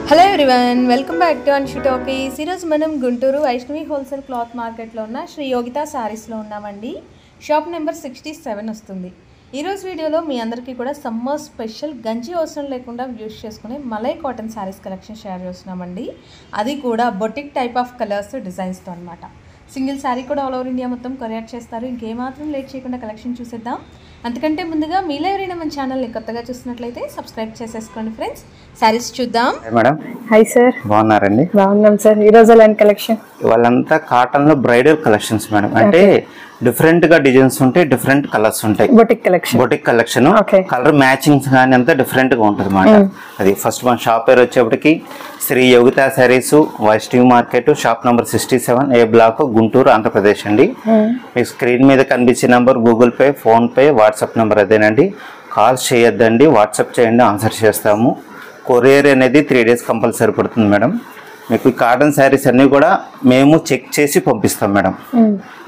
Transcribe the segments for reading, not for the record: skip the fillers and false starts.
Hello everyone, welcome back to Anshu talkies. ఈరోజు మనం Guntur Vaishnavi wholesale cloth మార్కెట్లో ఉన్న శ్రీ యోగిత శారీస్లో ఉన్నామండి. షాప్ నెంబర్ 67 వస్తుంది. ఈరోజు వీడియోలో మీ అందరికీ కూడా సమ్మర్ స్పెషల్ గంజి అవసరం లేకుండా యూస్ చేసుకునే malai cotton saris collection share చేస్తున్నామండి. అది కూడా బొటిక్ టైప్ ఆఫ్ కలర్స్ డిజైన్స్తో అనమాట. సింగిల్ శారీ కూడా ఆల్ ఓవర్ ఇండియా మొత్తం కొరియర్ చేస్తారు. ఇంకేమాత్రం లేట్ చేయకుండా కలెక్షన్ చూసేద్దాం. అంతకంటే ముందుగా మీలో ఎవరైనా మన ఛానల్ని కొత్తగా చూసినట్లయితే సబ్స్క్రైబ్ చేసేసుకోండి ఫ్రెండ్స్. శారీస్ చూద్దాం. మేడం హాయ్ సార్, బాగున్నారండి? బాగున్నాం సార్. ఈరోజు ఎలాంటి కలెక్షన్? వాళ్ళంతా కాటన్ లో బ్రైడల్ కలెక్షన్స్ మేడం. అంటే డిఫరెంట్ గా డిజైన్స్ ఉంటాయి, డిఫరెంట్ కలర్స్ ఉంటాయి. Boutique collection. Boutique collection colour matchings కానీ అంతా డిఫరెంట్ గా ఉంటుంది అన్నమాట. అది ఫస్ట్ మన షాప్ పేరు వచ్చేప్పటికి Sri Yogitha sarees, Vaishnavi market, shop number 67, A block, Guntur, Andhra Pradesh అండి. మీకు స్క్రీన్ మీద కనిపించే number Google Pay, PhonePe, WhatsApp number అదేనండి. కాల్ చేయొద్దండి, వాట్సాప్ చేయండి, ఆన్సర్ చేస్తాము. కొరియర్ అనేది 3 days కంపల్సరీ పడుతుంది మేడం. మీకు కాటన్ శారీస్ అన్నీ కూడా మేము చెక్ చేసి పంపిస్తాం మేడం.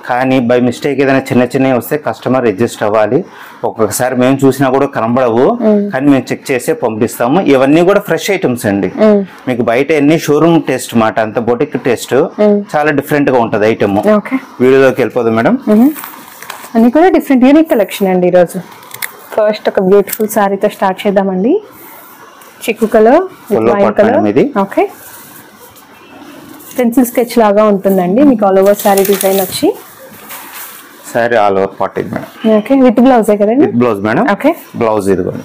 కానీ బై మిస్టేక్ ఏదైనా చిన్న చిన్నవి వస్తే కస్టమర్ అడ్జస్ట్ అవ్వాలి. ఒక్కొక్కసారి మేము చూసినా కూడా కనబడవు, కానీ మేము చెక్ చేసే పంపిస్తాము. ఇవన్నీ కూడా ఫ్రెష్ ఐటమ్స్ అండి. మీకు బయట ఎన్ని షోరూమ్ టేస్ట్ మాట, అంత బొటిక్ టేస్ట్ చాలా డిఫరెంట్ గా ఉంటది ఐటమ్. వీడియోలోకి వెళ్ళిపోదు మేడం. అన్ని కూడా డిఫరెంట్ యూనిక్ కలెక్షన్ అండి. ఈరోజు ఫస్ట్ ఒక బ్యూటిఫుల్ శారీతో స్టార్ట్ చేద్దామండి. చిక్కు colour, wine colour. Okay, pencil sketch లాగా ఉంటుందండి. మీకు ఆల్ ఓవర్ శారీ డిజైన్ వచ్చి సారీ ఆల్ ఓవర్ పార్ట్ ఇది మేడం. ఓకే, విత్ బ్లౌజ్ కదండి? With blouse madam. Okay, blouse ఇది కూడా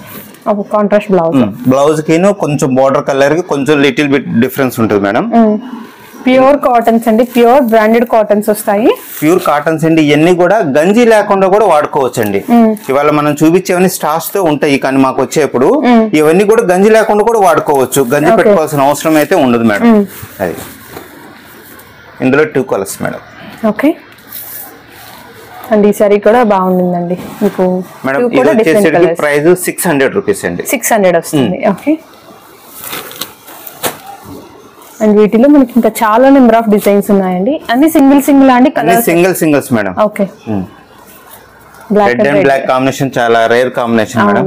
కాంట్రాస్ట్ బ్లౌజ్. బ్లౌజ్ కి కొంచెం బార్డర్ కలర్ కి కొంచెం లిటిల్ బిట్ డిఫరెన్స్ ఉంటుంది మేడం. ప్యూర్ కాటన్స్ అండి, ప్యూర్ బ్రాండెడ్ కాటన్స్ వస్తాయి. ప్యూర్ కాటన్స్ అండి. ఇవన్నీ కూడా గంజి లేకుండా కూడా వాడుకోవచ్చు అండి. ఇవాళ మనం చూపించేవన్నీ స్టార్స్ తో ఉంటాయి, కానీ మాకు వచ్చేప్పుడు ఇవన్నీ కూడా గంజి లేకుండా కూడా వాడుకోవచ్చు. గంజి పెట్టుకోవాల్సిన అవసరం అయితే ఉండదు మేడం. అది ఇందులో 2 కలర్స్ మేడం. ఓకే, అండ్ ఈ సారీ కూడా బాగుంటుందండి. మీకు మేడం ఇది వచ్చేసరికి ప్రైస్ 600 రూపీస్ అండి. 600 వస్తుంది. ఓకే, అండ్ వీటిలో మనకి ఇంకా చాలా నెంబర్ ఆఫ్ డిజైన్స్ ఉన్నాయండి. అన్ని సింగిల్ అండి, colours singles madam. Okay, red and black combination చాలా రేర్ కాంబినేషన్ మేడం.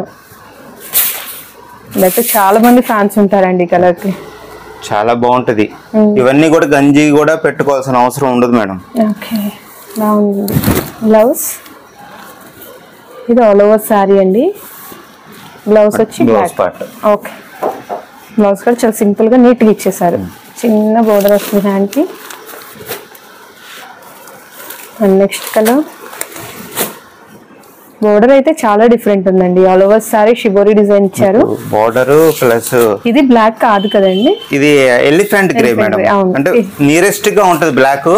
అయితే చాలా మంది ఫ్యాన్స్ ఉంటారండి కలర్ కి. చాలా బాగుంటది. ఇవన్నీ కూడా గంజి కూడా పెట్టుకోవాల్సిన అవసరం ఉండదు మేడం. ఓకే, బాగుంది. బ్లౌజ్ ఇది ఆల్ ఓవర్ శారీ అండి. బ్లౌజ్ వచ్చి బ్లౌజ్ పార్ట్. ఓకే, బ్లౌజ్ కూడా చాలా సింపుల్ గా నీట్ గా ఇచ్చేసారు. చిన్న బోర్డర్ వస్తుంది హ్యాండ్ కి. And next colour. బోర్డర్ అయితే చాలా డిఫరెంట్ ఉందండి. All over sorry shibori design ఇచ్చారు. బోర్డర్ ప్లస్ ఇది బ్లాక్ కాదు కదండి, ఇది ఎలిఫెంట్ గ్రే మేడం. అంటే నియరెస్ట్ గా ఉంటది బ్లాక్.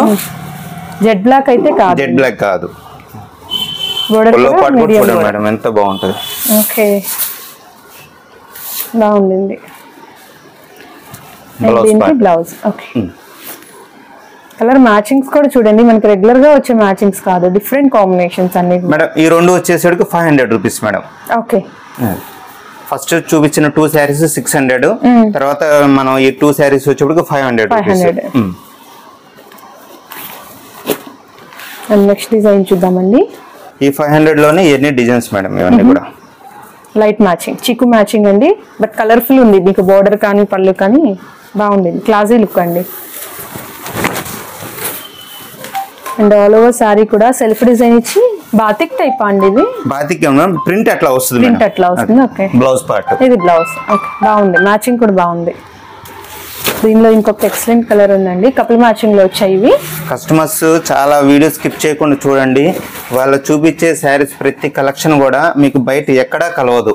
జెడ్ బ్లాక్ అయితే కాదు. జెడ్ బ్లాక్ కాదు. బోర్డర్ మేడం ఎంత బాగుంటది. ఓకే, బాగుంది. బ్లౌజ్. ఓకే, కలర్ మ్యాచింగ్స్ కూడా చూడండి, మనకి రెగ్యులర్ గా వచ్చే మ్యాచింగ్స్ కాదు, డిఫరెంట్ కాంబినేషన్స్ అన్ని మేడం. ఈ రెండు వచ్చేసరికి 500 రూపీస్ మేడం. ఓకే, ఫస్ట్ చూపించిన 2 శారీస్ 600, తర్వాత మనం ఈ 2 శారీస్ వచ్చేప్పటికి 500 రూపీస్. నెక్స్ట్ డిజైన్ చూద్దామండి. ఈ 500 లోనే ఎన్ని డిజైన్స్ మేడం? ఇవన్నీ కూడా లైట్ మ్యాచింగ్, చిక్కు మ్యాచింగ్ అండి. బట్ కలర్ఫుల్ ఉంది. మీకు బోర్డర్ కానీ పళ్ళు కానీ బాగుంది, క్లాసీ లుక్ అండి. అండ్ ఆల్ ఓవర్ సారీ కూడా సెల్ఫ్ డిజైన్ ఇచ్చి బాతిక్ టైప్ అండి. ఇది బాతిక్ ప్రింట్ అట్లా వస్తుంది. ప్రింట్ అట్లా వస్తుంది. ఓకే, బ్లౌజ్ పార్ట్ ఇది బ్లౌజ్. ఓకే, బాగుంది. మ్యాచింగ్ కూడా బాగుంది. దీనిలో ఇంకొక ఎక్సలెంట్ కలర్ ఉందండి. కపుల్ మ్యాచింగ్ లో వచ్చాయి ఇవి. కస్టమర్స్ చాలా వీడియో స్కిప్ చేయకుండా చూడండి. వాళ్ళు చూపించే శారీస్ ప్రతి కలెక్షన్ కూడా మీకు బయట ఎక్కడా కలవదు.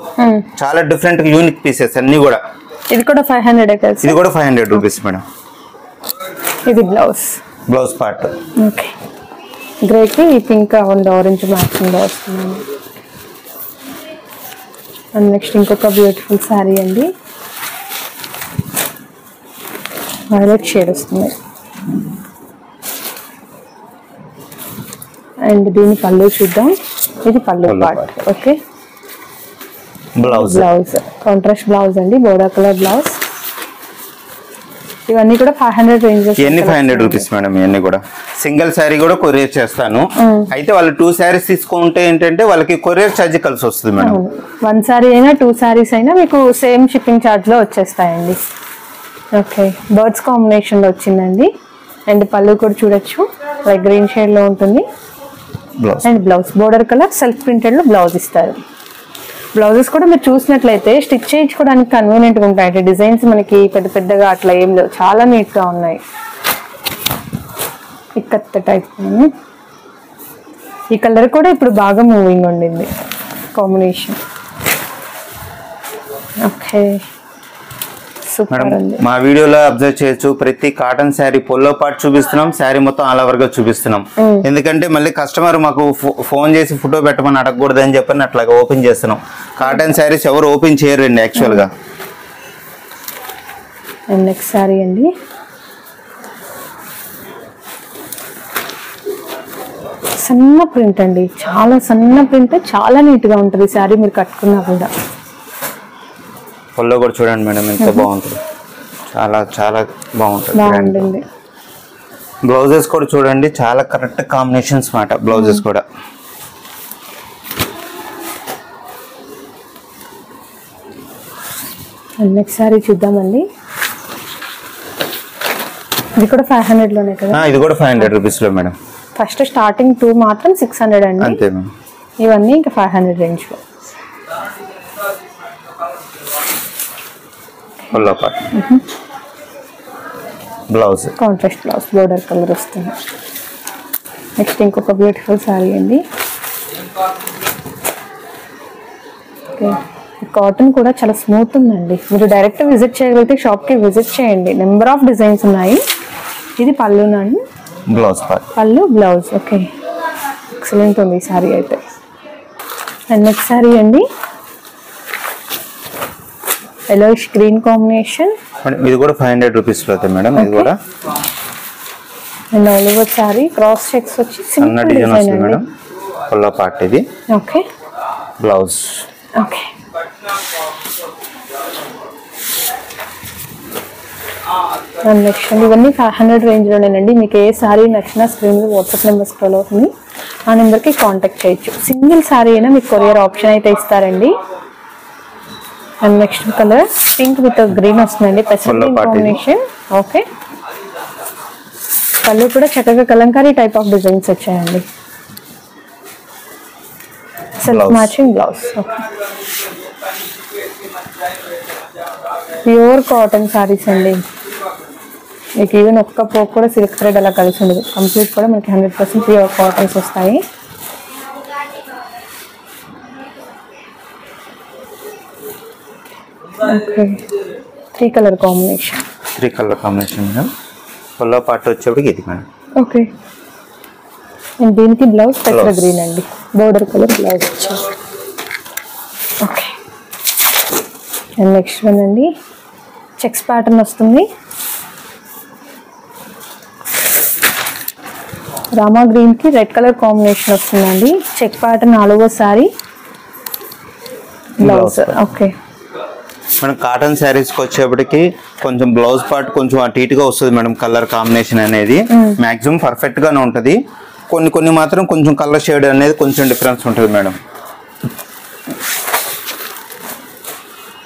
చాలా డిఫరెంట్ యూనిక్ పీసెస్ అన్ని కూడా. ఇది కూడా 500. ఇది కూడా 500 రూపీస్ మేడం. ఇది బ్లౌజ్. Blouse part. ఓకే, గ్రేకి పింక్ అండ్ ఆరెంజ్ మ్యాచింగ్ లో వస్తుందండి. అండ్ నెక్స్ట్ ఇంకొక బ్యూటిఫుల్ శారీ అండి. వైలెట్ షేడ్ వస్తుంది. అండ్ దీని పళ్ళు చూద్దాం. ఇది పళ్ళు part. Okay, blouse contrast blouse అండి, బోర్డర్ కలర్ బ్లౌజ్. ఇవన్నీ కూడా 500 రేంజ్. ఇవన్నీ 500 రూపీస్ మేడం. ఇవన్నీ కూడా సింగిల్ శారీ కూడా కొరియర్ చేస్తాను. అయితే వాళ్ళు 2 శారీస్ తీసుకుంటే ఏంటంటే వాళ్ళకి కొరియర్ ఛార్జ్ కలిసి వస్తుంది మేడం. 1 శారీ అయినా 2 శారీస్ అయినా మీకు సేమ్ షిప్పింగ్ ఛార్జ్ లో వచ్చేస్తాయండి. ఓకే, బర్డ్స్ కాంబినేషన్ లో వచ్చిందండి. అండ్ పళ్ళు కూడా చూడొచ్చు, లైక్ గ్రీన్ షేడ్ లో ఉంటుంది. And blouse border colour self printed లో బ్లౌజ్ ఇస్తారు. బ్లౌజెస్ కూడా మీరు చూసినట్లయితే స్టిచ్ చేయించుకోవడానికి కన్వీనియంట్ గా ఉంటాయి. డిజైన్స్ మనకి పెద్ద పెద్దగా అట్లా ఏం లేవు, చాలా నీట్ గా ఉన్నాయి. ఇక్కత్త టైప్ ఈ కలర్ కూడా ఇప్పుడు బాగా మూవింగ్ ఉండింది కాంబినేషన్. ఓకే, సూపర్ అండి. మా వీడియోలో అబ్జర్వ్ చేయొచ్చు, ప్రతి కాటన్ శారీ పొల్లో పాటు చూపిస్తున్నాం, శారీ మొత్తం ఆల్ ఓవర్ గా చూపిస్తున్నాం. ఎందుకంటే మళ్ళీ కస్టమర్ మాకు ఫోన్ చేసి ఫోటో పెట్టమని అడగకూడదు అని చెప్పని అట్లాగా ఓపెన్ చేస్తున్నాం. కాటన్ శారీస్ ఎవరు ఓపెన్ చేయరండి యాక్చువల్ గా. నెక్స్ట్ శారీ అండి, సన్న ప్రింట్ అండి, చాలా సన్న ప్రింట్, చాలా నీట్ గా ఉంటుంది శారీ మీరు కట్టుకున్నా కూడా. పొల్లో కూడా చూడండి మేడం ఎంత బాగుంటుంది, చాలా చాలా బాగుంటుంది. బ్లౌజెస్ కూడా చూడండి, చాలా కరెక్ట్ కాంబినేషన్స్ మాట బ్లౌజెస్ కూడా. నెక్స్ట్ సారీ చూద్దామండి. ఇది కూడా 500 లోనే కదా? ఇది కూడా 500 రూపీస్ లో మేడం. ఫస్ట్ స్టార్టింగ్ 2 మాత్రం 600 అండి. అంతే మేడం. ఇవన్నీ ఇంకా 500 రేంజ్ లో. Blouse contrast blouse, border colour వస్తుంది. నెక్స్ట్ ఇంకొక బ్యూటిఫుల్ సారీ అండి. కాటన్ కూడా చాలా స్మూత్ ఉందండి. మీరు డైరెక్ట్ విజిట్ చేయగలిగితే షాప్కి విజిట్ చేయండి, నెంబర్ ఆఫ్ డిజైన్స్ ఉన్నాయి. ఇది పళ్ళునండి, బ్లౌజ్ పళ్ళు బ్లౌజ్. ఓకే, ఎక్సలెంట్ ఉంది ఈ సారీ అయితే. అండ్ నెక్స్ట్ సారీ అండి, ఎల్లోయిష్ గ్రీన్ కాంబినేషన్. ఇది కూడా 500 రూపీస్ లో మేడం. ఇది కూడా and all over sorry cross checks వచ్చి సింపుల్ డిజైన్ అండి. మేడం పళ్ళ పార్ట్ ఇది. Okay, blouse. ఓకే, నెక్స్ట్ అండి ఇవన్నీ 500 రేంజ్ లోనేనండి. మీకు ఏ సారీ నచ్చినా స్క్రీన్ లో వాట్సాప్ నెంబర్ స్క్రోల్ అవుతుంది, ఆ నెంబర్కి కాంటాక్ట్ చేయొచ్చు. సింగిల్ సారీ అయినా మీకు కొరియర్ ఆప్షన్ అయితే ఇస్తారండి. And next colour pink with green వస్తుందండి, పెసరల్ కాంబినేషన్. ఓకే, కలర్ కూడా చక్కగా కలంకారీ టైప్ ఆఫ్ డిజైన్స్ వచ్చాయండి. Self matching blouse. Okay, pure cotton saris అండి. మీకు ఈవెన్ ఒక్క పోక్ కూడా సిల్క్ థ్రెడ్ అలా కలిసి ఉండదు, కంప్లీట్ కూడా మనకి 100% ప్యూర్ కాటన్స్ వస్తాయి. Okay, 3 colour combination. 3 colour combination madam. పళ్ళ పార్ట్ వచ్చేప్పటికి ఇది మేడం. ఓకే, అండ్ దీనికి బ్లౌజ్ పెసర గ్రీన్ అండి, బోర్డర్ కలర్ బ్లౌజ్ వచ్చారు. ఓకే, అండ్ నెక్స్ట్ వన్ అండి, చెక్స్ ప్యాటర్న్ వస్తుంది. రామా గ్రీన్ కి రెడ్ కలర్ కాంబినేషన్ వస్తుందండి. Check pattern all over saree, blouse. Okay, madam cotton శారీస్కి వచ్చేప్పటికి కొంచెం బ్లౌజ్ పార్ట్ కొంచెం అటు ఇటుగా వస్తుంది మేడం. కలర్ కాంబినేషన్ అనేది మ్యాక్సిమం పర్ఫెక్ట్ గానే ఉంటుంది. కొన్ని మాత్రం కొంచెం కలర్ షేడ్ అనేది కొంచెం డిఫరెన్స్ ఉంటుంది మేడం.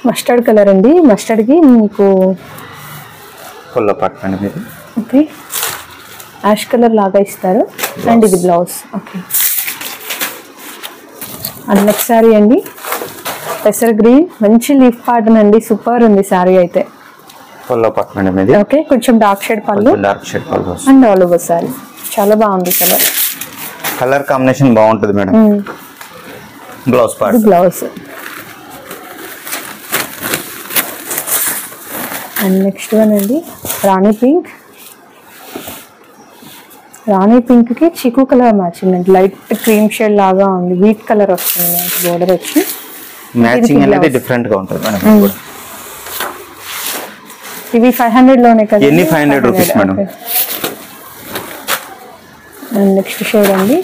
మస్టర్డ్ కలర్ అండి, మస్టర్డ్ కి మీకు ఫుల్ పార్ట్ మేడం ఇది. ఓకే, యాష్ కలర్ లాగా ఇస్తారు. అండ్ ఇది blouse. Okay, and next saree అండి, పెసర్ గ్రీన్ మంచి లీఫ్ ప్యాటర్న్ అండి, సూపర్ ఉంది సారీ అయితే. ఫుల్ పార్ట్ మేడం ఇది. ఓకే, కొంచెం డార్క్ షేడ్ పళ్ళు, డార్క్ షేడ్ పళ్ళు అండ్ ఆల్ ఓవర్ సారీ చాలా బాగుంది కలర్. కలర్ కాంబినేషన్ బాగుంటుంది madam. Blouse part, blouse. And next one అండి, రాణి పింక్. రాణి పింక్ కి చిక్కు కలర్ మ్యాచింగ్ అండి, లైట్ క్రీమ్ షేడ్ లాగా ఉంది. వీట్ కలర్ వస్తుంది బోర్డర్ వచ్చి. మ్యాచింగ్ అనేది డిఫరెంట్ గా ఉంటుంది మేడం. ఇవి 500 లోనే కదా? ఎన్ని 500 rupees madam. And next shade అండి,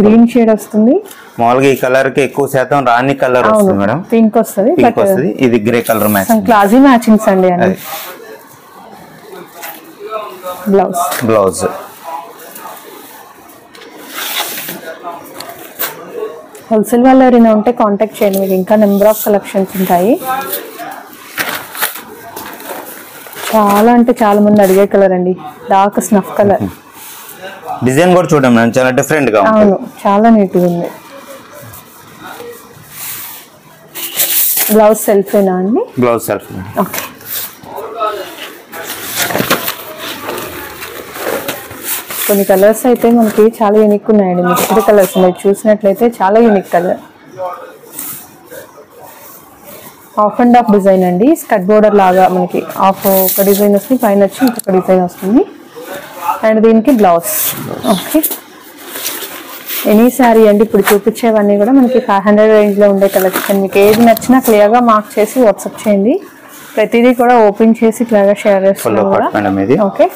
గ్రీన్ షేడ్ వస్తుంది. మామూలుగా ఈ కలర్ కి ఎక్కువ శాతం రాణి కలర్ వస్తుంది మేడం. పింక్ వస్తుంది, పింక్ వస్తుంది. ఇది grey colour matching, classy matchings అండి అన్ని. Blouse, blouse. హోల్సేల్ వాళ్ళు ఎవరైనా ఉంటే కాంటాక్ట్ చేయండి, మీకు ఇంకా నెంబర్ ఆఫ్ కలెక్షన్స్ ఉంటాయి. చాలా అంటే చాలా మంది అడిగే కలర్ అండి, డార్క్ స్నఫ్ కలర్. డిజైన్ కూడా చూడండి మేడం, చాలా డిఫరెంట్ గా ఉంది. అవును, చాలా నీట్గా ఉంది. బ్లౌజ్ సెల్ఫేనా అండి? Blouse self. ఓకే. కొన్ని కలర్స్ అయితే మనకి చాలా యూనిక్ ఉన్నాయండి, మిక్స్డ్ కలర్స్ మీరు చూసినట్లయితే చాలా unique colour. Half and half design అండి, స్కట్ బోర్డర్ లాగా మనకి హాఫ్ ఒక డిజైన్ వస్తుంది, పైన వచ్చి ఇంకొక డిజైన్ వస్తుంది. అండ్ దీనికి బ్లౌజ్. ఓకే. ఎనీ శారీ అండి, ఇప్పుడు చూపించేవన్నీ కూడా మనకి 500 రేంజ్లో ఉండే కలెక్షన్. మీకు ఏది నచ్చినా క్లియర్గా మార్క్ చేసి వాట్సాప్ చేయండి, ప్రతిదీ కూడా ఓపెన్ చేసి క్లియర్గా షేర్ చేస్తున్నాం కూడా. ఓకే.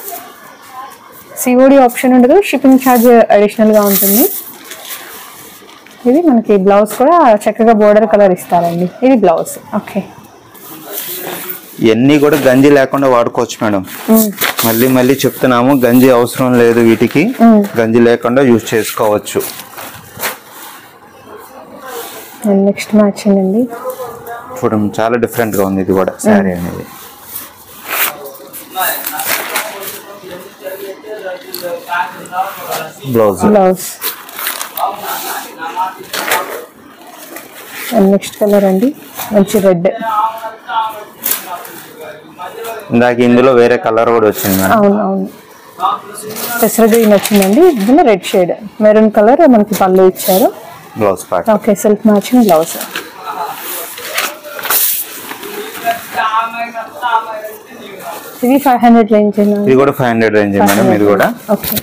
సిఓడి ఆప్షన్ ఉండదు, షిప్పింగ్ ఛార్జ్ అడిషనల్గా ఉంటుంది. ఇది మనకి బ్లౌజ్ కూడా చక్కగా బోర్డర్ కలర్ ఇస్తారండి, ఇది బ్లౌజ్. ఓకే. ఇవన్నీ కూడా గంజి లేకుండా వాడుకోవచ్చు మేడం. మళ్ళీ మళ్ళీ చెప్తున్నాము, గంజి అవసరం లేదు వీటికి, గంజి లేకుండా యూజ్ చేసుకోవచ్చు. నెక్స్ట్ మ్యాచింగ్ అండి, చూడండి చాలా డిఫరెంట్ గా ఉంది ఇది కూడా శారీ అనేది. బ్లౌజ్. నెక్స్ట్ కలర్ అండి, మంచి రెడ్. ఇందాక ఇందులో వేరే కలర్ కూడా వచ్చింది మేడం. అవును అవును, పెసర గ్రీన్ వచ్చిందండి, ఇందులో రెడ్ షేడ్, మెరూన్ కలర్ మనకి పళ్ళు ఇచ్చారు. Blouse part. Okay, self matching blouse. ఇది 500 రేంజ్. ఇది కూడా 500 రేంజ్ మేడం. ఇది కూడా ఓకే.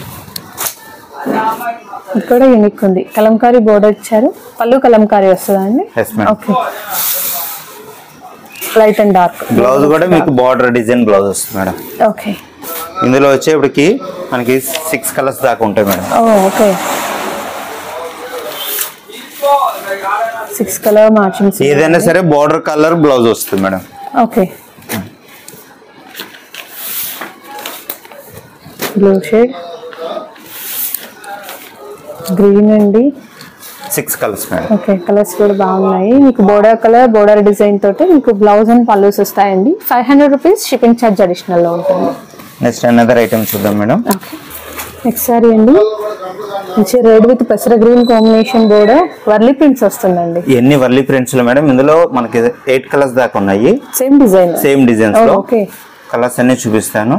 ఇక్కడ యూనిక్ ఉంది, కలంకారీ బోర్డర్ ఇచ్చారు, పళ్ళు కలంకారీ వస్తుందా అండి? Okay. Light and dark. Blouse కూడా మీకు బార్డర్ డిజైన్ బ్లౌజ్ వస్తుంది మేడం. ఓకే. ఇందులో వచ్చేప్పటికి మనకి 6 కలర్స్ దాకా ఉంటాయి మేడం. ఓకే. 6 colour matching. ఏదైనా సరే బార్డర్ కలర్ బ్లౌజ్ వస్తుంది madam. Okay. Blue shade, green అండి, 6 కలర్స్ మేడం. ఓకే. కలర్స్ కూడా బాగున్నాయి. మీకు బోర్డర్ కలర్, బోర్డర్ డిజైన్ తోటి మీకు బ్లౌజ్ అండ్ పల్లూస్ వస్తాయండి. 500 రూపీస్ షిప్పింగ్ ఛార్జ్ అడిషనల్ లో ఉంటుంది. నెక్స్ట్ అనదర్ ఐటమ్ చూద్దాం మేడం. ఓకే. నెక్స్ట్ సారీ అండి, మంచి రెడ్ విత్ పెసర green combination border, Warli prints వస్తుందండి. ఎన్ని వర్లీ ప్రింట్స్ లో మేడం, ఇందులో మనకి 8 కలర్స్ దాకా ఉన్నాయి. సేమ్ డిజైన్, సేమ్ డిజైన్స్ లో. ఓకే. కలర్స్ అన్ని చూపిస్తాను.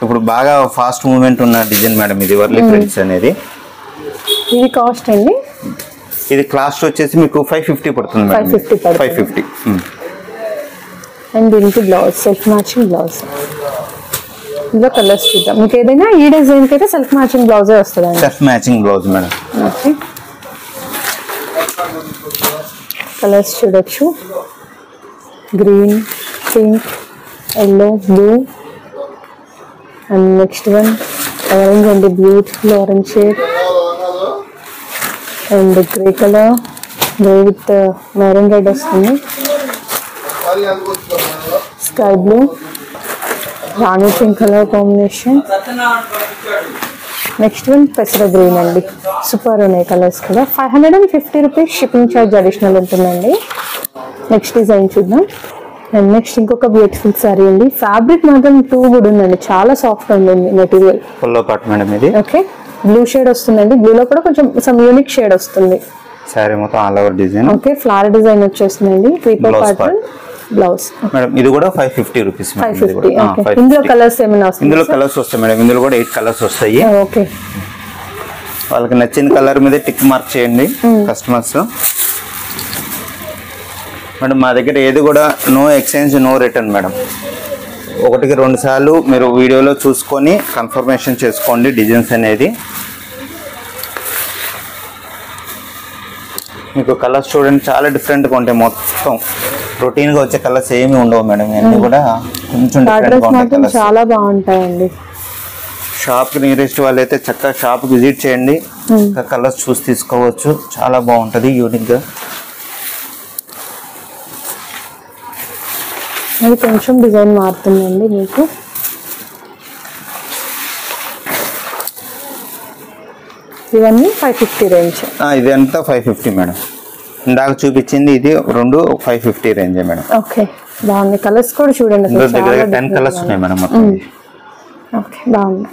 ఇప్పుడు బాగా ఫాస్ట్ మూవ్మెంట్ ఉన్న డిజైన్ మేడం ఇది వర్లీ ప్రింట్స్ అనేది. ఇది కాస్ట్ అండి, ఇది కాస్ట్ వచ్చేసి మీకు 550 పడుతుంది మేడం. 550. అండ్ దీనికి బ్లౌజ్, సెల్ఫ్ మ్యాచింగ్ బ్లౌజ్. ఇందులో కలర్స్ చూద్దాం. మీకు ఏదైనా ఈ డిజైన్ కి అయితే సెల్ఫ్ మ్యాచింగ్ బ్లౌజే వస్తుంది. Self matching blouse madam. Okay. Colours చూడొచ్చు, green, pink, yellow, blue. And next one orange అండి, beautiful orange shade. And grey colour, grey with maroon red వస్తుంది. స్కై బ్లూ, రాణి pink colour combination. Next one పెసర green అండి, super ఉన్నాయి colours కూడా. 550 rupees shipping charge additional ఉంటుందండి. Next design చూద్దాం. And next ఇంకొక బ్యూటిఫుల్ సారీ అండి, ఫ్యాబ్రిక్ మాత్రం 2 గుడ్ ఉందండి, చాలా సాఫ్ట్ ఉంది మెటీరియల్. ఫుల్లో కాట్ మేడం ఇది. ఓకే. బ్లూ షేడ్ వస్తుందండి, బ్లూలో కూడా కొంచెం సమ్ యూనిక్ షేడ్ వస్తుంది. సారీ మొత్తం all over design. Okay. Flower design వచ్చేస్తుందండి, క్రీపర్ ప్యాటర్న్ బ్లౌజ్. మేడం ఇది కూడా 550 రూపీస్. 550. ఓకే. ఇందులో కలర్స్ ఏమైనా వస్తాయి? ఇందులో కలర్స్ వస్తాయి మేడం. ఇందులో కూడా 8 కలర్స్ వస్తాయి. ఓకే. వాళ్ళకి నచ్చిన కలర్ మీద టిక్ మార్క్ చేయండి కస్టమర్స్. మేడం మా దగ్గర ఏది కూడా no exchange, no return madam. 1కి 2 సార్లు మీరు వీడియోలో చూసుకొని కన్ఫర్మేషన్ చేసుకోండి డిజైన్స్ అనేది. మీకు కలర్స్ చూడండి చాలా డిఫరెంట్గా ఉంటాయి. మొత్తం రొటీన్గా వచ్చే కలర్స్ ఏమి ఉండవు మేడం, ఇవన్నీ కూడా కొంచెం డిఫరెంట్గా ఉంటాయి. చాలా బాగుంటాయండి. షాప్కి నియరెస్ట్ వాళ్ళు అయితే చక్కగా షాప్కి విజిట్ చేయండి, కలర్స్ చూసి తీసుకోవచ్చు. చాలా బాగుంటుంది యూనిక్గా. అది కొంచెం డిజైన్ మారుతుందండి మీకు. ఇవన్నీ 550 రేంజ్. ఇదంతా 550 మేడం. ఇందాక చూపించింది ఇది రెండు 550 రేంజ్ మేడం. ఓకే బాగుంది. కలర్స్ కూడా చూడండి అసలు దగ్గర చాలా 10 కలర్స్ ఉన్నాయి మేడం మొత్తం. ఓకే బాగుంది.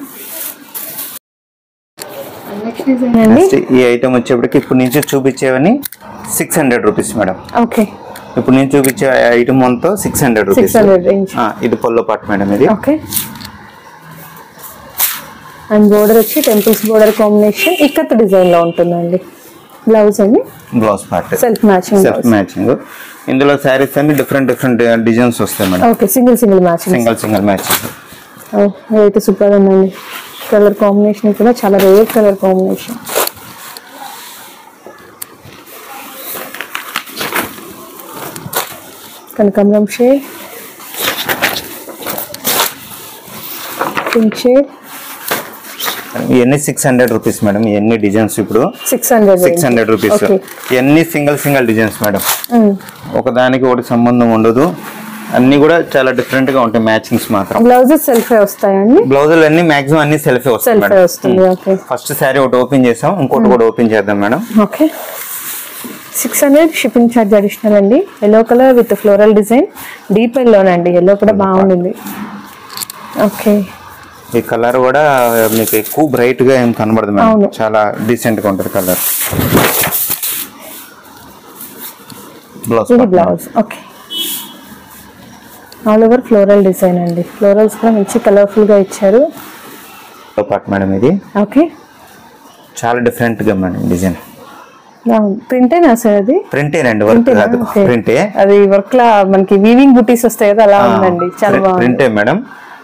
నెక్స్ట్ డిజైన్ అండి. నెక్స్ట్ ఈ ఐటమ్ వచ్చేప్పటికి ఇప్పుడు నుంచి చూపించేవని 600 రూపీస్ మేడం. ఓకే ఇప్పుడు నేను చూపించే ఐటమ్ అంతా 600 రూపీస్. 600 రేంజ్. ఇది పల్లో పాట్ మేడం ఇది. ఓకే అండ్ బోర్డర్ వచ్చి temples border combination ikat design లో ఉంటుందండి. బ్లౌజ్ అండి బ్లౌజ్ పార్ట్ సెల్ఫ్ మ్యాచింగ్. ఇందులో శారీస్ అన్ని డిఫరెంట్ డిజైన్స్ వస్తాయి madam. Okay single matching. Single matching. అయితే సూపర్ ఉందండి. కలర్ కాంబినేషన్ కూడా చాలా రేర్ కలర్ కాంబినేషన్. కనకాంబరం షేడ్, పింక్ షేడ్. ఇవన్నీ 600 రూపీస్ మేడం. ఇవన్నీ డిజైన్స్ ఇప్పుడు 600 రూపీస్. ఇవన్నీ సింగిల్ డిజైన్స్ మేడం. ఒకదానికి ఒకటి సంబంధం ఉండదు. అన్ని కూడా చాలా డిఫరెంట్ గా ఉంటాయి. మ్యాచింగ్స్ మాత్రం. బ్లౌజెస్ సెల్ఫ్ వస్తాయండి. బ్లౌజులు అన్ని మాక్సిమం అన్ని సెల్ఫే వస్తాయి మేడం. ఫస్ట్ శారీ ఒకటి ఓపెన్ చేసాం, ఇంకోటి కూడా ఓపెన్ చేద్దాం madam. Okay 600 shipping charge additional అండి. Yellow colour with floral design deep ఎల్లోనండి. ఎల్లో కూడా బాగుంది. ఓకే ఈ కలర్ కూడా మీకు ఎక్కువ బ్రైట్ గా ఏం కనబడదు మేడం. చాలా డీసెంట్ గా ఉంటుంది colour. Blouse okay all over floral design అండి. ఫ్లోరల్స్ కూడా మంచి కలర్ఫుల్ గా ఇచ్చారు. పార్ట్ మేడం ఇది. ఓకే చాలా డిఫరెంట్ గా మేడం డిజైన్. ప్రింటేనా సార్ అది? ప్రింటేనండి, వర్క్ కాదు. ప్రింటే. అది వర్క్ లా మనకి వీవింగ్ బుటీస్ వస్తాయి కదా అలా ఉందండి. చాలా బాగుంది. ప్రింటే మేడం.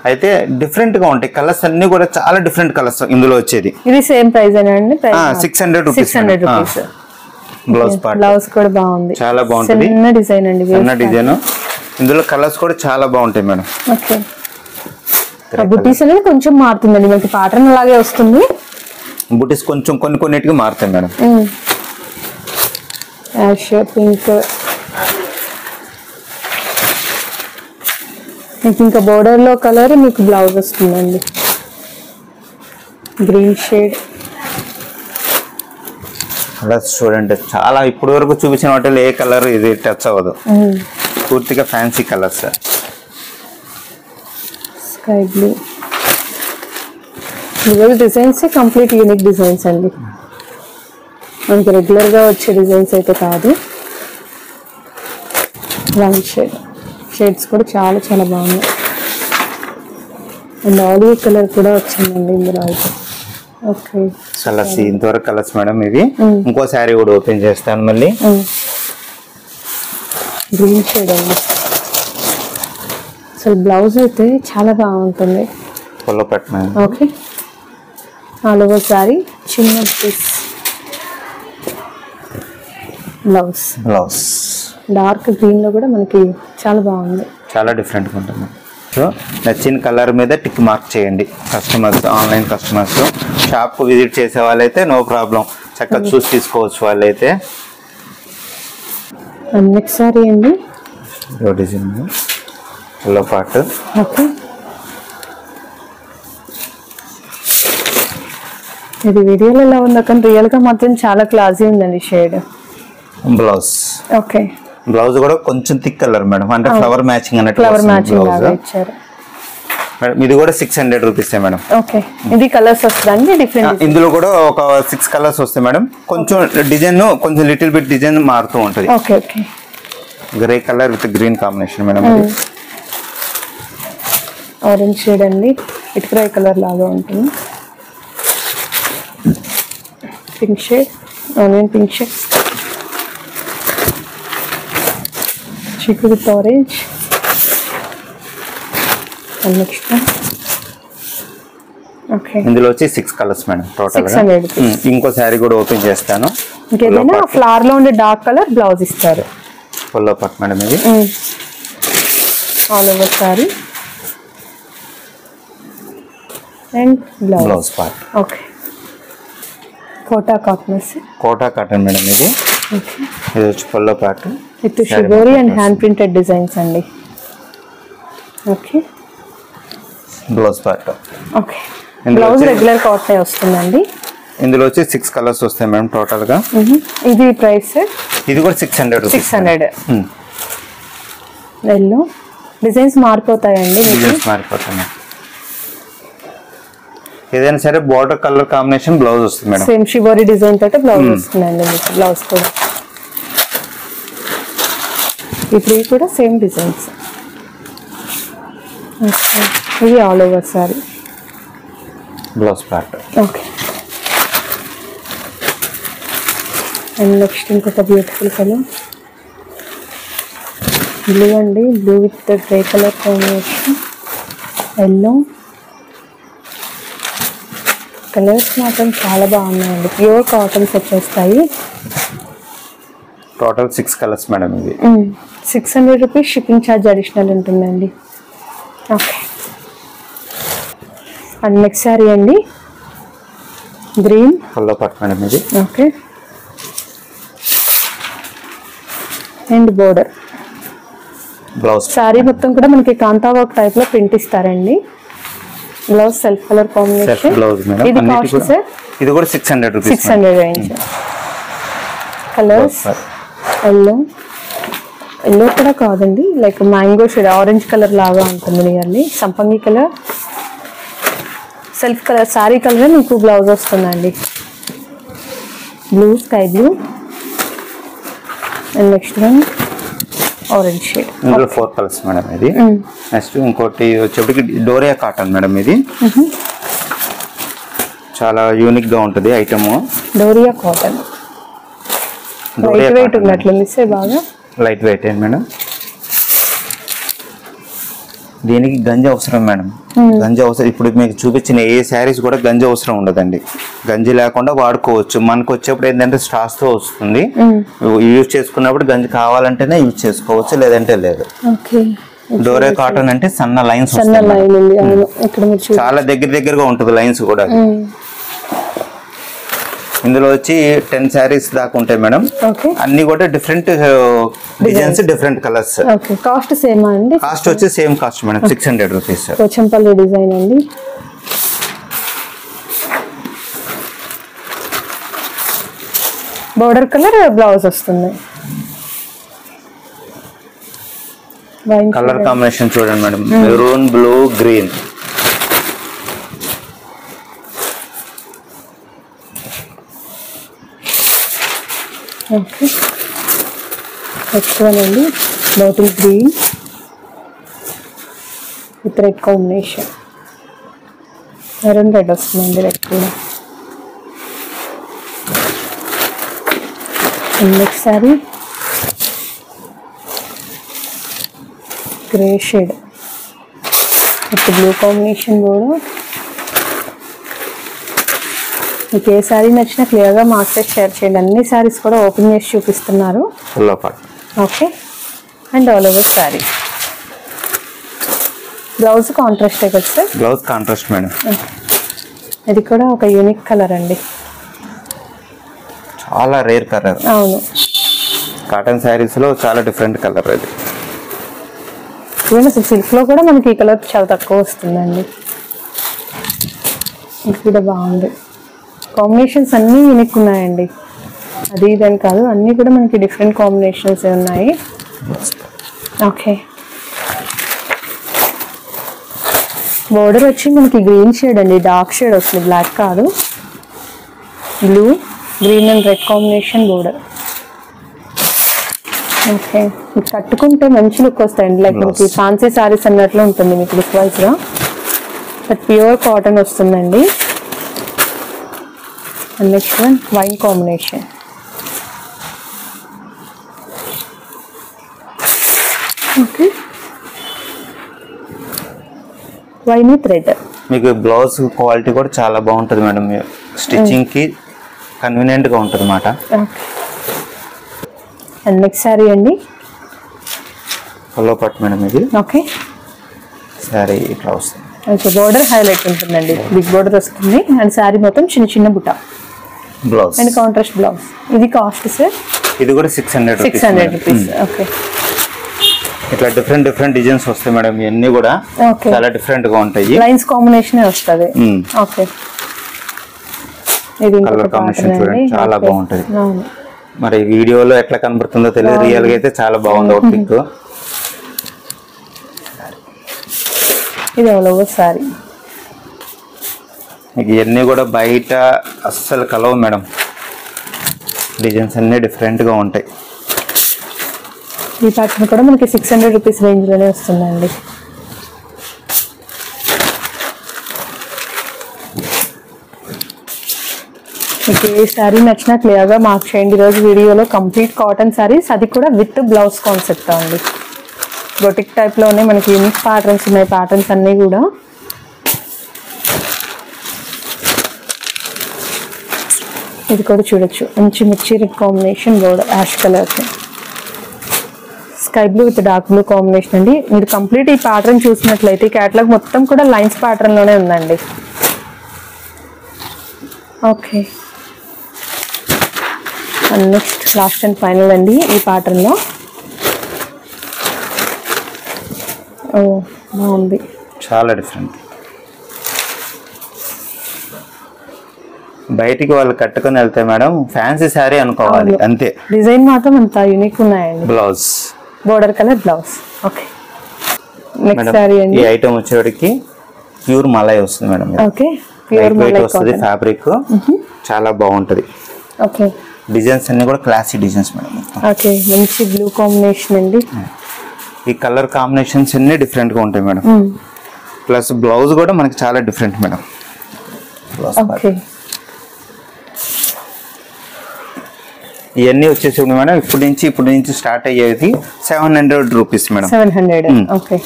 అయితే డిఫరెంట్ గా ఉంటాయి కలర్స్ అన్ని కూడా చాలా డిఫరెంట్ కలర్స్ ఇందులో వచ్చేది. ఇది సేమ్ ప్రైస్ అండి. 600 రూపీస్. బ్లౌజ్ కూడా బాగుంది. చాలా బాగుంటుంది. చిన్న డిజైన్ అండి. చిన్న డిజైన్. ఇందులో కలర్స్ కూడా చాలా బాగుంటాయి మేడం. ఓకే బుటీస్ అనేది కొంచెం మారుతుందండి. మనకి ప్యాటర్న్ అలాగే వస్తుంది. బుటీస్ కొంచెం కొన్నిటికి మారుతాయి మేడం. Ash pink. మీకు ఇంకా బోర్డర్ లో కలర్ మీకు బ్లౌజ్ వస్తుందండి. Green shade. కలర్స్ చూడండి చాలా ఇప్పటి వరకు చూపించిన వాటిలో ఏ కలర్ ఇది టచ్ అవ్వదు. పూర్తిగా fancy colours. Sky blue. Designs complete unique designs అండి. మనకి రెగ్యులర్ గా వచ్చే డిజైన్స్ అయితే కాదు. Wine shade. షేడ్స్ కూడా చాలా చాలా బాగున్నాయి. అండ్ ఆలివ్ కలర్ కూడా వచ్చిందండి ఇందులో అయితే. ఓకే కలర్స్ ఇంతవరకు కలర్స్ మేడం ఇవి. ఇంకో శారీ కూడా ఓపెన్ చేస్తాను మళ్ళీ. గ్రీన్ షేడ్ అండి. అసలు బ్లౌజ్ అయితే చాలా బాగుంటుంది. పొల్లో పట్టిన. ఓకే ఆల్ ఓవర్ శారీ చిన్న పీస్. బ్లౌజ్ డార్క్ గ్రీన్ లో కూడా మనకి చాలా బాగుంది. చాలా డిఫరెంట్ గా ఉంటుంది. సో నచ్చిన కలర్ మీద టిక్ మార్క్ చేయండి కస్టమర్స్. ఆన్లైన్ కస్టమర్స్ షాప్ కు విజిట్ చేసే వాళ్ళైతే నో ప్రాబ్లం, చక్కగా చూసి తీసుకోవచ్చు. వాళ్ళైతే నెక్స్ట్ సారీ అండి. Design yellow part. ఓకే ఇది వీడియోలో ఎలా ఉందో కానీ రియల్ గా మాత్రం చాలా క్లాసీ ఉందండి షేడ్. బ్లౌజ్. ఓకే బ్లౌజ్ కూడా కొంచెం థిక్ కలర్ మేడం. అంటే ఫ్లవర్ మ్యాచింగ్ అన్నట్టు. ఫ్లవర్ మ్యాచింగ్ లాగా ఇచ్చారు. ఇది కూడా 600 రూపీస్ మేడం. ఓకే ఇది కలర్స్ వస్తాయండి డిఫరెంట్. ఇందులో కూడా ఒక 6 కలర్స్ వస్తాయి మేడం. కొంచెం డిజైన్ కొంచెం లిటిల్ బిట్ డిజైన్ మారుతూ ఉంటుంది. Okay okay grey colour with green combination madam. Orange shade అండి. ఇటుకరాయి కలర్ లాగా ఉంటుంది. Pink shade, onion pink shade, చిక్కు విత్ ఆరెంజ్. నెక్స్ట్ ఓకే ఇందులో వచ్చి 6 కలర్స్ మేడం టోటల్ గా. ఇంకో శారీ కూడా ఓపెన్ చేస్తాను. ఇంకేదైనా ఫ్లవర్ లో ఉండే డార్క్ కలర్ బ్లౌజ్ ఇస్తారు. పొల్లో పార్ట్ మేడం ఇది. All over sari and blouse part. Okay Kota cotton madam ఇది. ఇది వచ్చి pallu part with shibori and hand printed designs అండి. Okay blouse part. Okay blouse regular cotton వస్తుందండి. ఇందులో వచ్చి 6 కలర్స్ వస్తాయి మేడం టోటల్ గా. ఇది ప్రైస్ ఇది కూడా 600 రూపీస్. 600. ఎల్లో డిజైన్స్ మారిపోతాయండి, డిజైన్స్ మారిపోతాయి. ఏదైనా సరే బార్డర్ కలర్ కాంబినేషన్ బ్లౌజ్ వస్తుంది మేడం. సేమ్ షిబోరి డిజైన్ తోటి బ్లౌజ్ వస్తుందండి మీకు. బ్లౌజ్ కూడా ఇప్పుడు కూడా సేమ్ డిజైన్స్. ఇది all over saree blouse part. Okay. And next ఇంకొక బ్యూటిఫుల్ కలర్ బ్లూ అండి. Blue with grey colour combination. Yellow colours మాత్రం చాలా బాగున్నాయండి. ప్యూర్ కాటన్స్ వచ్చేస్తాయి. Total 6 colours madam. ఇది 600 రూపీస్. షిప్పింగ్ ఛార్జ్ అడిషనల్ ఉంటుందండి. ఓకే. అండ్ నెక్స్ట్ సారీ అండి green పల్లో part madam ఇది. Okay. And border blouse. Sorry మొత్తం కూడా మనకి కాంతా వర్క్ టైప్ లో ప్రింట్ ఇస్తారండి. Blouse self colour combination. Blouse madam. ఇది కాస్ట్ సార్? ఇది కూడా 600 రూపీస్. 600 రేంజ్. కలర్స్ ఎల్లో కూడా కాదండి, like mango shade orange colour లాగా ఉంటుంది. నియర్లీ సంపంగి colour. Self colour sorry colour మీకు బ్లౌజ్ వస్తుందండి. Blue, sky blue. And next one orange shade. ఇందులో 4 కలర్స్ మేడం ఇది. నెక్స్ట్ ఇంకోటి వచ్చేప్పటికి డోరియా కాటన్ మేడం. ఇది చాలా యూనిక్ గా ఉంటుంది item. Doria cotton light weight ఉన్నట్లుంది సార్, బాగా లైట్ వెయిట్ మేడం. దీనికి గంజి అవసరం మేడం. గంజి అవసరం. ఇప్పుడు మీకు చూపించిన ఏ శారీస్ కూడా గంజి అవసరం ఉండదండి. గంజి లేకుండా వాడుకోవచ్చు. మనకు వచ్చేప్పుడు ఏంటంటే స్టార్స్ తో వస్తుంది. యూజ్ చేసుకున్నప్పుడు గంజి కావాలంటేనే యూజ్ చేసుకోవచ్చు, లేదంటే లేదు. డోరే కాటన్ అంటే సన్న లైన్స్ చాలా దగ్గరగా ఉంటుంది లైన్స్ కూడా. ఇందులో వచ్చి 10 శారీస్ దాకా ఉంటాయి మేడం. అన్ని కూడా different designs, different colours. Cost same అండి? కాస్ట్ వచ్చి same cost madam, 600 rupees. Pochampally design అండి. బోర్డర్ కలర్ బ్లౌజ్ వస్తుంది. కలర్ కాంబినేషన్ చూడండి madam. Maroon, blue, green. Okay. Next one అండి bottle green with red combination. Maroon red వస్తుందండి. Red కూడా. Next sari grey shade with blue combination కూడా. మీకు ఏ శారీ నచ్చినా క్లియర్గా మార్కెట్ షేర్ చేయండి. అన్ని శారీస్ కూడా ఓపెన్ చేసి చూపిస్తున్నారు. Okay. And all over sari. Blouse contrast కదా సార్? Blouse contrast madam. ఇది కూడా ఒక యూనిక్ కలర్ అండి. చాలా రేర్ కలర్. అవును. కాటన్ శారీస్ లో చాలా డిఫరెంట్ కలర్ ఇది. అసలు సిల్క్ లో కూడా మనకి ఈ కలర్ చాలా తక్కువ వస్తుందండి. ఇది కూడా బాగుంది. కాంబినేషన్స్ అన్నీ యూనిక్ ఉన్నాయండి. అది ఇదని కాదు, అన్నీ కూడా మనకి డిఫరెంట్ కాంబినేషన్స్ ఉన్నాయి. ఓకే. బోర్డర్ వచ్చి మనకి గ్రీన్ షేడ్ అండి, డార్క్ షేడ్ వస్తుంది, బ్లాక్ కాదు. Blue, green and red combination border. Okay. మీకు కట్టుకుంటే మంచి లుక్ వస్తాయండి. లైక్ మనకి ఫ్యాన్సీ సారీస్ అన్నట్లు ఉంటుంది మీకు లుక్ వైజ్గా. బట్ ప్యూర్ కాటన్ వస్తుందండి. And next one wine combination. Okay. Wine with red. మీకు బ్లౌజ్ క్వాలిటీ కూడా చాలా బాగుంటుంది మేడం. స్టిచ్చింగ్ కి కన్వీనియంట్ గా ఉంటుంది అన్నమాట. అండ్ నెక్స్ట్ సారీ అండి పల్లో పట్టు మేడం ఇది. ఓకే. సారీ ఇట్లా వస్తుంది. ఓకే. బోర్డర్ హైలైట్ ఉంటుందండి, బిగ్ బోర్డర్ వస్తుంది. అండ్ సారీ మొత్తం చిన్న చిన్న బుట్ట. Blouse and contrast blouse. ఇది కాస్ట్ సార్? ఇది కూడా 600 రూపీస్. ఓకే. ఇట్లా డిఫరెంట్ డిజైన్స్ వస్తాయి మేడం. ఇవన్నీ కూడా చాలా డిఫరెంట్ గా ఉంటాయి. లైన్స్ కాంబినేషన్ వస్తుంది. ఓకే. ఇది కలర్ కాంబినేషన్ చూడండి చాలా బాగుంటది. మరి వీడియోలో ఎట్లా కనబడుతుందో తెలియదు, రియల్ గా అయితే చాలా బాగుంది అవుట్ పిక్. ఇది ఆల్ ఓవర్ సారీ. మీకు ఇవన్నీ కూడా బయట అస్సలు కలవు మేడం, డిజైన్స్ అన్ని డిఫరెంట్ గా ఉంటాయి. ఈ ప్యాటర్న్ కూడా మనకి 600 రూపీస్ రేంజ్ లోనే వస్తుందండి. మీకు ఏ శారీ నచ్చినా క్లియర్గా మార్క్ చేయండి. ఈరోజు వీడియోలో కంప్లీట్ కాటన్ శారీస్, అది కూడా విత్ బ్లౌజ్ కాన్సెప్ట్ అండి. బొటిక్ టైప్లోనే మనకి యూనిక్ ప్యాటర్న్స్ ఉన్నాయి. ప్యాటర్న్స్ అన్నీ కూడా ఇది కూడా చూడొచ్చు, మంచి మిర్చి red combination border, ash colour, sky blue with dark blue combination అండి. మీరు కంప్లీట్ ఈ ప్యాటర్న్ చూసినట్లయితే క్యాటలాగ్ మొత్తం కూడా లైన్స్ ప్యాటర్న్లోనే ఉందండి. Okay, next last and final అండి ఈ ప్యాటర్న్లో. ఓ బాగుంది, చాలా డిఫరెంట్. బయటికి వాళ్ళు కట్టుకొని వెళ్తే మేడం ఫ్యాన్సీ శారీ అనుకోవాలి అంతే. డిజైన్ మాత్రం అంత యూనిక్ ఉన్నాయండి. Blouse border colour blouse. Okay, next sari అండి. ఈ ఐటమ్ వచ్చేవాడికి ప్యూర్ మలై వస్తుంది మేడం. ఓకే, ప్యూర్ మలై వస్తుంది ఫ్యాబ్రిక్, చాలా బాగుంటది. ఓకే, డిజైన్స్ అన్ని కూడా క్లాసీ డిజైన్స్ మేడం. ఓకే, మంచి బ్లూ కాంబినేషన్ అండి. ఈ కలర్ కాంబినేషన్స్ అన్ని డిఫరెంట్ గా ఉంటాయి మేడం. ప్లస్ బ్లౌజ్ కూడా మనకి చాలా డిఫరెంట్ మేడం. ఓకే, ఇవన్నీ వచ్చేసి మేడం ఇప్పుడు నుంచి స్టార్ట్ అయ్యేది 700 రూపీస్ మేడం. 700. ఓకే,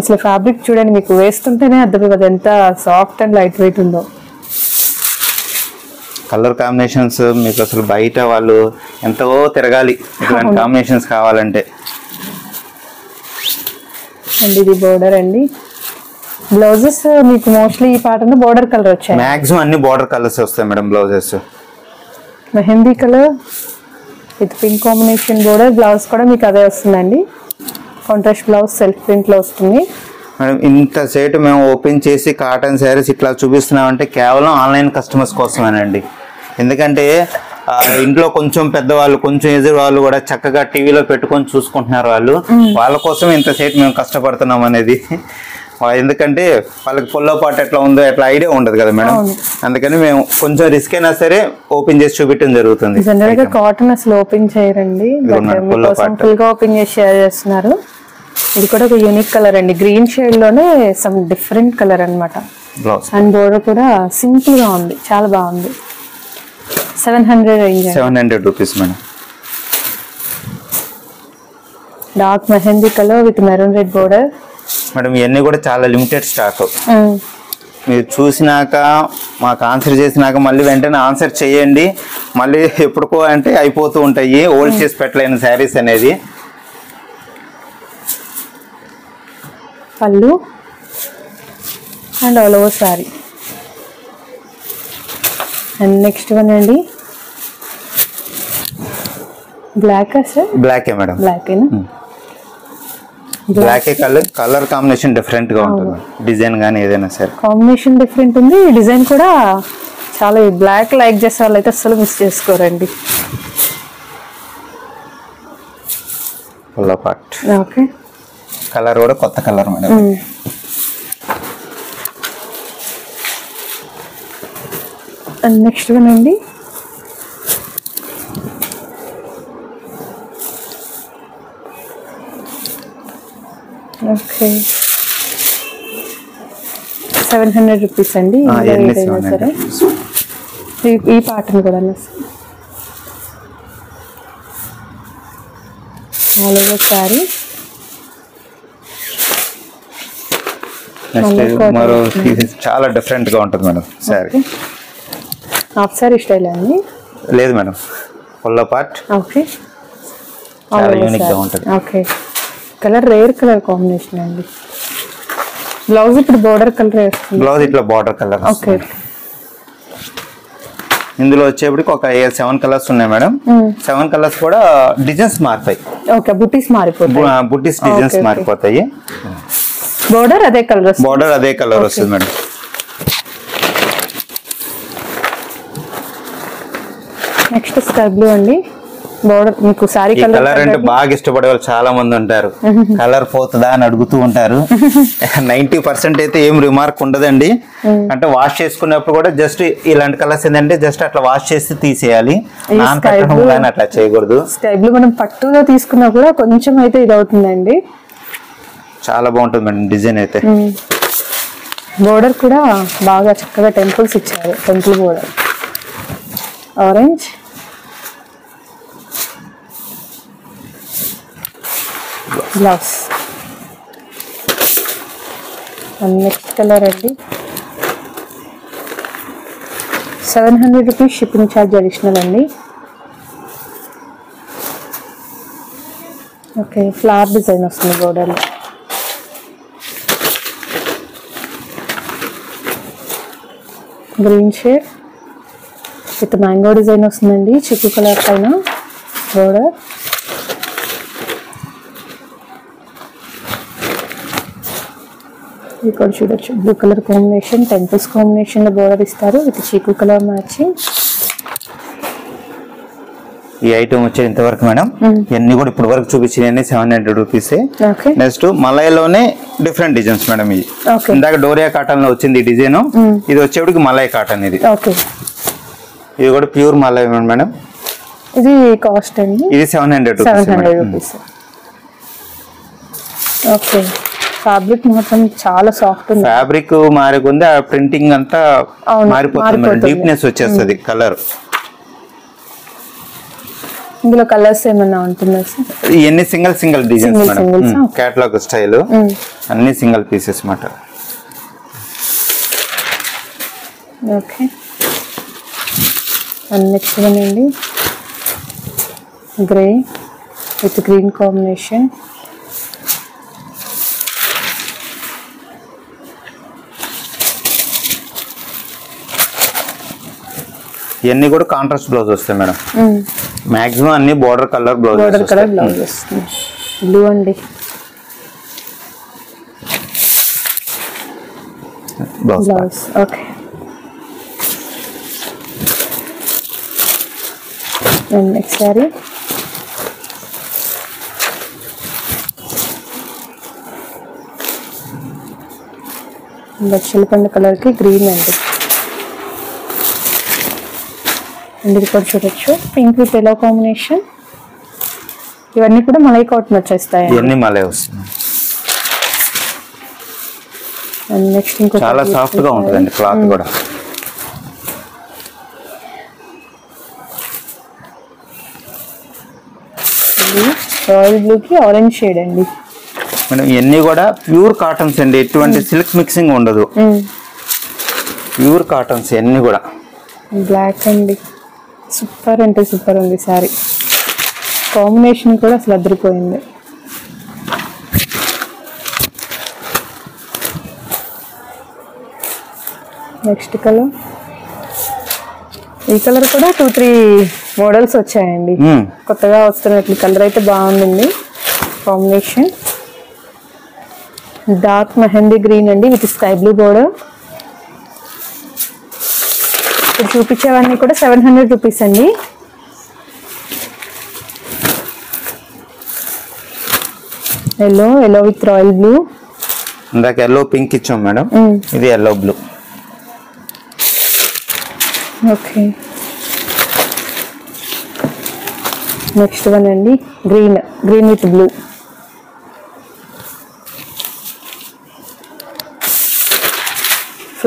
అసలు ఫ్యాబ్రిక్ చూడండి, మీకు వేస్తుంటేనే అర్థమవుతుంది ఎంత సాఫ్ట్ అండ్ లైట్ వెయిట్ ఉందో. కలర్ కాంబినేషన్స్ మీకు అసలు బయట వాళ్ళు ఎంతో తిరగాలి ఇట్లాంటి కాంబినేషన్స్ కావాలంటే. అండ్ ఇది బోర్డర్ అండి. బ్లౌజెస్ మీకు మోస్ట్లీ ఈ ప్యాటర్న్ బోర్డర్ కలర్ వచ్చాయి. మాక్సిమం అన్ని బోర్డర్ కలర్స్ వస్తాయి madam. Blouses mehndi colour with pink combination border, blouse కూడా మీకు అదే వస్తుందండి. కాంట్రాస్ట్ బ్లౌజ్ సెల్ఫ్ ప్రింట్ లో వస్తుంది మేడం. ఇంత సేటు మేము ఓపెన్ చేసి కాటన్ శారీస్ ఇట్లా చూపిస్తున్నామంటే కేవలం ఆన్లైన్ కస్టమర్స్ కోసమేనండి. ఎందుకంటే ఇంట్లో కొంచెం పెద్దవాళ్ళు, కొంచెం ఏజ్ వాళ్ళు కూడా చక్కగా టీవీలో పెట్టుకొని చూసుకుంటున్నారు. వాళ్ళ కోసం ఇంత సేటు మేము కష్టపడుతున్నాం అనేది. ఎందుకంటే వాళ్ళకి పొల్లో పాటు ఎట్లా ఉందో ఎట్లా ఐడియా ఉండదు కదా మేడం. అందుకని మేము కొంచెం రిస్క్ అయినా సరే ఓపెన్ చేసి చూపించడం జరుగుతుంది. జనరల్ గా కాటన్ అసలు ఓపెన్ చేయరండి, ఫుల్ గా ఓపెన్ చేసి షేర్ చేస్తున్నారు. ఇది కూడా ఒక యూనిక్ కలర్ అండి, గ్రీన్ షేడ్ లోనే సమ్ డిఫరెంట్ కలర్ అన్నమాట. అండ్ బోర్డర్ కూడా సింపుల్ గా ఉంది, చాలా బాగుంది. 700 range. 700 rupees madam. Dark mehndi colour with maroon red border madam. ఇవన్నీ కూడా చాలా లిమిటెడ్ స్టాక్. మీరు చూసినాక మాకు ఆన్సర్ చేసినాక మళ్ళీ వెంటనే ఆన్సర్ చేయండి. మళ్ళీ ఎప్పుడుకో అంటే అయిపోతూ ఉంటాయి ఓల్డ్ చేసి పెట్టలేని శారీస్ అనేది. Pallu and all over sari. And next one అండి బ్లాక్ సార్. బ్లాకే మేడం. బ్లాకేనా? బ్లాక్ కలర్ కాంబినేషన్ డిఫరెంట్ గా ఉంటుంది. డిజైన్ గానీ ఏదైనా సరే కాంబినేషన్ డిఫరెంట్ ఉంది. డిజైన్ కూడా చాలా, బ్లాక్ లైక్ చేసే వాళ్ళు అయితే అసలు మిస్ చేసుకోరండి. Full part. ఓకే, కలర్ కూడా కొత్త colour madam. And next one అండి ఓకే 700 రూపీస్ అండి. సరే ఈ ప్యాటర్న్ కూడా ఆల్ ఓవర్ సారీ. మరో చాలా డిఫరెంట్ గా ఉంటుంది madam sorry. Half sorry style అండి? లేదు మేడం, ఫుల్ పార్ట్. ఓకే, చాలా యూనిక్ గా ఉంటుంది. Okay, colour rare colour combination అండి. బ్లౌజ్ ఇప్పుడు బోర్డర్ కలర్ వేస్తుంది. బ్లౌజ్ ఇట్లా బోర్డర్ కలర్. ఓకే, ఇందులో వచ్చేప్పటికి ఒక 7 కలర్స్ ఉన్నాయి మేడం. 7 కలర్స్ కూడా డిజైన్స్ మారుతాయి. ఓకే, బుటీస్ మారిపోతాయి. బుటీస్ డిజైన్స్ మారిపోతాయి. బోర్డర్ అదే కలర్. బోర్డర్ అదే కలర్ వస్తుంది మేడం. నెక్స్ట్ స్కై బ్లూ అండి. బోర్డర్ మీకు సారీ కలర్ అంటే బాగా ఇష్టపడే వాళ్ళు చాలా మంది ఉంటారు. కలర్ పోతుందా అని అడుగుతూ ఉంటారు. 90% అయితే ఏం రిమార్క్ ఉండదండి. అంటే వాష్ చేసుకున్నప్పుడు కూడా జస్ట్ ఇలాంటి కలర్స్ ఏంటంటే జస్ట్ అట్లా వాష్ చేసి తీసేయాలి, నాన్ పెట్టడం కానీ అట్లా చేయకూడదు. స్కై బ్లూ మనం పట్టులో తీసుకున్నా కూడా కొంచెం అయితే ఇది అవుతుందండి. చాలా బాగుంటుంది మేడం డిజైన్ అయితే. బోర్డర్ కూడా బాగా చక్కగా టెంపుల్స్ ఇచ్చారు. Temple border orange, blouse next colour అండి. 700 రూపీస్ షిప్పింగ్ ఛార్జ్ అడిషనల్ అండి. ఓకే, ఫ్లవర్ డిజైన్ వస్తుంది బోర్డర్లో. Green shade with mango design వస్తుందండి. చిక్కు కలర్ పైన బోర్డర్. ఇక్కడ చూడొచ్చు blue colour combination, temples combination లో బోర్డర్ ఇస్తారు విత్ చీకు కలర్ మ్యాచింగ్. ఈ ఐటమ్ వచ్చేది ఇంతవరకు మేడం. ఇవన్నీ కూడా ఇప్పుడు వరకు చూపించిన 700 రూపీస్. నెక్స్ట్ మలైలోనే డిఫరెంట్ డిజైన్స్ మేడం. ఇది ఇందాక డోరియా కాటన్ లో వచ్చింది ఈ డిజైన్. ఇది వచ్చేటికి మలై కాటన్. ఇది ఇది కూడా ప్యూర్ మలై మేడం. ఇది కాస్ట్ అండి. ఇది 700 రూపీస్. ఓకే, ఫ్యాబ్రిక్ మాత్రం చాలా సాఫ్ట్ ఉంది. ఫ్యాబ్రిక్ మారిపోయింది, ఆ ప్రింటింగ్ అంతా మారిపోతుంది, డీప్నెస్ వచ్చేస్తుంది కలర్. ఇందులో కలర్స్ ఏమన్నా ఉంటుందా సార్? ఇవన్నీ single designs madam. Catalogue style అన్ని సింగిల్ పీసెస్ మాట. ఓకే, నెక్స్ట్ వన్ అండి. Grey with green combination. ఇవన్నీ కూడా కాంట్రాస్ట్ బ్లౌజ్ వస్తాయి మేడం. మాక్సిమం అన్ని బోర్డర్ కలర్ బ్లౌజ్ వస్తుంది. బ్లూ అండి. బ్లౌజ్. ఓకే, నెక్స్ట్ సారీ చిలకండ కలర్ కి గ్రీన్ అండి. ఇది కూడా చూడొచ్చు పింక్ విత్ ఎల్లో కాంబినేషన్. ఇవన్నీ కూడా మలై కాటన్ వచ్చేస్తాయి. ఇవన్నీ మలై వస్తుంది. నెక్స్ట్ ఇంకో చాలా సాఫ్ట్ గా ఉంటుందండి క్లాత్ కూడా. రాయల్ బ్లూ కి ఆరెంజ్ షేడ్ అండి. మేడం ఇవన్నీ కూడా ప్యూర్ కాటన్స్ అండి. ఎటువంటి సిల్క్ మిక్సింగ్ ఉండదు. ప్యూర్ కాటన్స్ ఇవన్నీ కూడా. బ్లాక్ అండి. సూపర్ అంటే సూపర్ ఉంది సారీ. కాంబినేషన్ కూడా అసలు అదిరిపోయింది. Next colour. ఈ కలర్ కూడా 2-3 మోడల్స్ వచ్చాయండి. కొత్తగా వస్తున్నట్లు కలర్ అయితే బాగుంది. కాంబినేషన్ డార్క్ మెహందీ గ్రీన్ అండి విత్ స్కై బ్లూ బోర్డర్. ఇప్పుడు చూపించేవన్నీ కూడా 700 రూపీస్ అండి. Yellow with royal blue. ఇందాక ఎల్లో పింక్ ఇచ్చాం మేడం. ఇది yellow blue. Okay, next one అండి. Green with blue.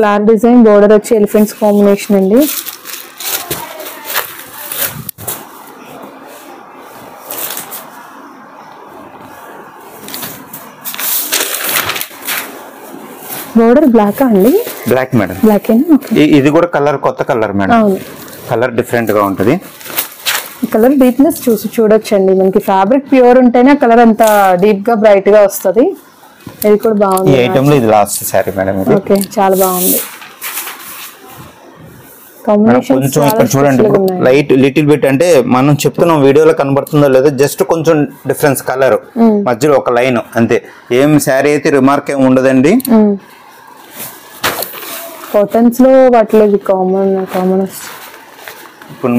Flower design, border వచ్చి ఎలిఫెంట్స్ కాంబినేషన్ అండి. బోర్డర్ బ్లాక్ అండి. Black madam. బ్లాక్. ఇది కూడా కలర్ కొత్త కలర్ మేడం. కలర్ డిఫరెంట్ గా ఉంటది. కలర్ డీప్నెస్ చూడొచ్చండి. మనకి ఫ్యాబ్రిక్ ప్యూర్ ఉంటేనే కలర్ అంత డీప్ గా బ్రైట్ గా వస్తుంది. ఇది కూడా బాగుంది. ఈ ఐటమ్ లో ఇది లాస్ట్ సారీ మేడం. ఇది ఓకే, చాలా బాగుంది. కొంచెం ఇక్కడ చూడండి, లైట్ లిటిల్ బిట్ అంటే మనం చెప్తున్నాం వీడియోలో కనబడుతుందో లేదో, జస్ట్ కొంచెం డిఫరెన్స్ కలర్ మధ్యలో ఒక లైన్ అంతే. ఏం శారీ అయితే రిమార్క్ ఏమి ఉండదండి. కాటన్స్ లో వాటిలో కామన్ ఇప్పుడు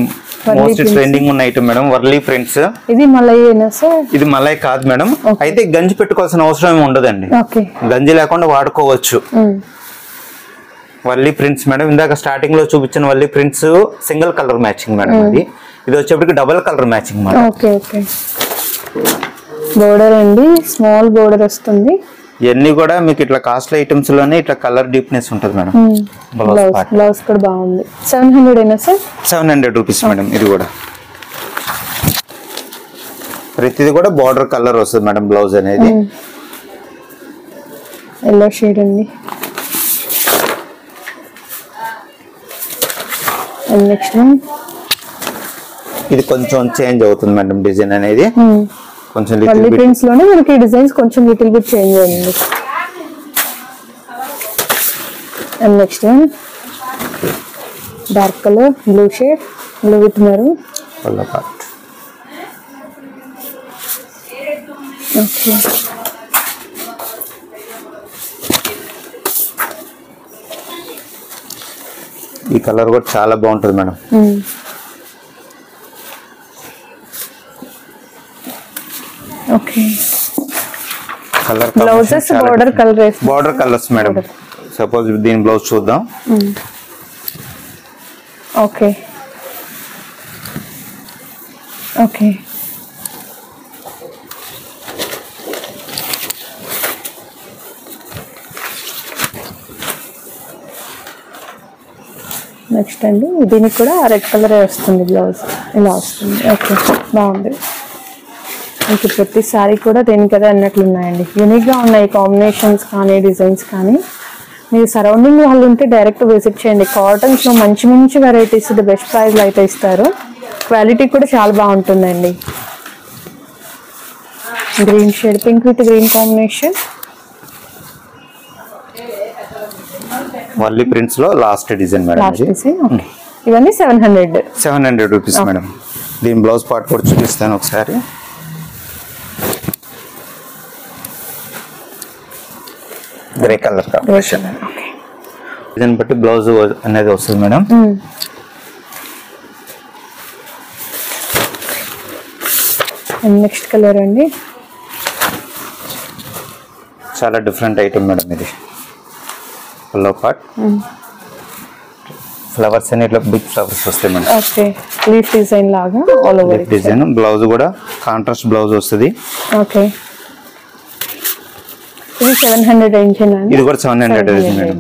మోస్ట్ ట్రెండింగ్ ఉన్న ఐటమ్ మేడం, వర్లీ ప్రింట్స్. ఇది మలైనా సార్? ఇది మలై కాదు మేడం, అయితే గంజి పెట్టుకోవాల్సిన అవసరం ఏమి ఉండదండి, గంజి లేకుండా వాడుకోవచ్చు. వర్లీ ప్రింట్స్ మేడం, ఇందాక స్టార్టింగ్ లో చూపించిన Warli prints single colour matching madam, ఇది వచ్చేప్పటికి double colour matching madam. Okay okay. Border అండి, స్మాల్ బోర్డర్ వస్తుంది. ఇవన్నీ కూడా మీకు ఇట్లా కాస్ట్లీ ఐటమ్స్ లోనే ఇట్లా కలర్ డీప్నెస్ ఉంటుంది మేడం. బ్లౌజ్ కూడా బాగుంది. 700 అయినా సార్? 700 rupees madam. ఇది కూడా ప్రతిది కూడా బార్డర్ కలర్ వస్తుంది మేడం. బ్లౌజ్ అనేది ఎల్లో షేడ్ అండి. నెక్స్ట్ ఇది కొంచెం చేంజ్ అవుతుంది మేడం డిజైన్ అనేది, కొంచెం మళ్ళీ ప్రింట్స్ లోనే మనకి డిజైన్స్ కొంచెం లిటిల్ బిట్ చేంజ్ అయ్యింది. And next one dark colour, blue shade, blue with maroon. Okay. ఈ కలర్ కూడా చాలా బాగుంటుంది madam. Okay. Colour blouses border colour, border colours madam. Suppose దీని బ్లౌజ్ చూద్దాం. Okay okay. నెక్స్ట్ అండి, దీనికి కూడా రెడ్ కలర్ వస్తుంది బ్లౌజ్, ఇలా వస్తుంది. ఓకే, బాగుంది. మీకు ప్రతి సారీ కూడా దేనికి కదా అన్నట్లు ఉన్నాయండి, యూనిక్గా ఉన్నాయి కాంబినేషన్స్ కానీ డిజైన్స్ కానీ. మీరు సరౌండింగ్ వాళ్ళు ఉంటే డైరెక్ట్ విజిట్ చేయండి. కాటన్స్లో మంచి మంచి వెరైటీస్ ది బెస్ట్ ప్రైస్లో అయితే ఇస్తారు. క్వాలిటీ కూడా చాలా బాగుంటుందండి. Green shade, pink with green combination. Warli prints లో లాస్ట్ డిజైన్ మేడం. ఇవన్నీ 700 రూపీస్ మేడం. దీని బ్లౌజ్ పార్ట్ కూడా చూపిస్తాను ఒకసారి. గ్రే కలర్ కాంబినేషన్, డిజైన్ బట్టి బ్లౌజ్ అనేది వస్తుంది మేడం. నెక్స్ట్ కలర్ అండి, చాలా డిఫరెంట్ ఐటమ్ మేడం ఇది. పల్లో పార్ట్ ఫ్లవర్స్ అని ఇట్లా బిగ్ ఫ్లవర్స్ వస్తాయి మేడం. ఓకే, లీఫ్ డిజైన్ లాగా ఆల్ ఓవర్ డిజైన్. బ్లౌజ్ కూడా కాంట్రాస్ట్ బ్లౌజ్ వస్తుంది. ఓకే, ఇది 700 రేంజ్ అండి. ఇది కూడా 700 రేంజ్ మేడం.